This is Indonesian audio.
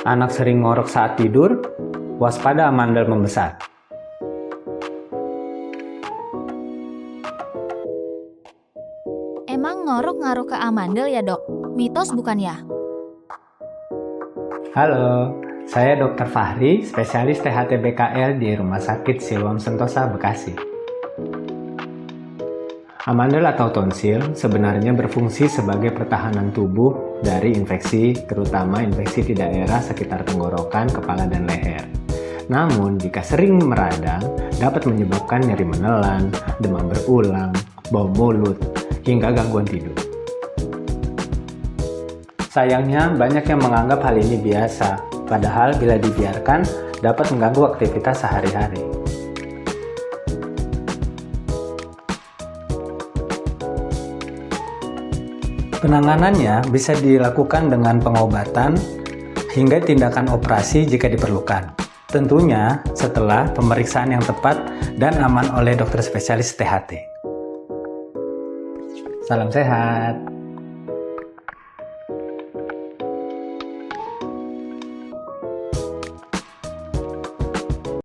Anak sering ngorok saat tidur, waspada amandel membesar. Emang ngorok ngaruh ke amandel ya dok? Mitos bukan ya? Halo, saya Dr. Fahri, spesialis THT BKL di Rumah Sakit Siloam Sentosa, Bekasi. Amandel atau tonsil sebenarnya berfungsi sebagai pertahanan tubuh dari infeksi, terutama infeksi di daerah sekitar tenggorokan, kepala, dan leher. Namun, jika sering meradang, dapat menyebabkan nyeri menelan, demam berulang, bau mulut, hingga gangguan tidur. Sayangnya, banyak yang menganggap hal ini biasa, padahal bila dibiarkan, dapat mengganggu aktivitas sehari-hari. Penanganannya bisa dilakukan dengan pengobatan hingga tindakan operasi jika diperlukan. Tentunya setelah pemeriksaan yang tepat dan aman oleh dokter spesialis THT. Salam sehat.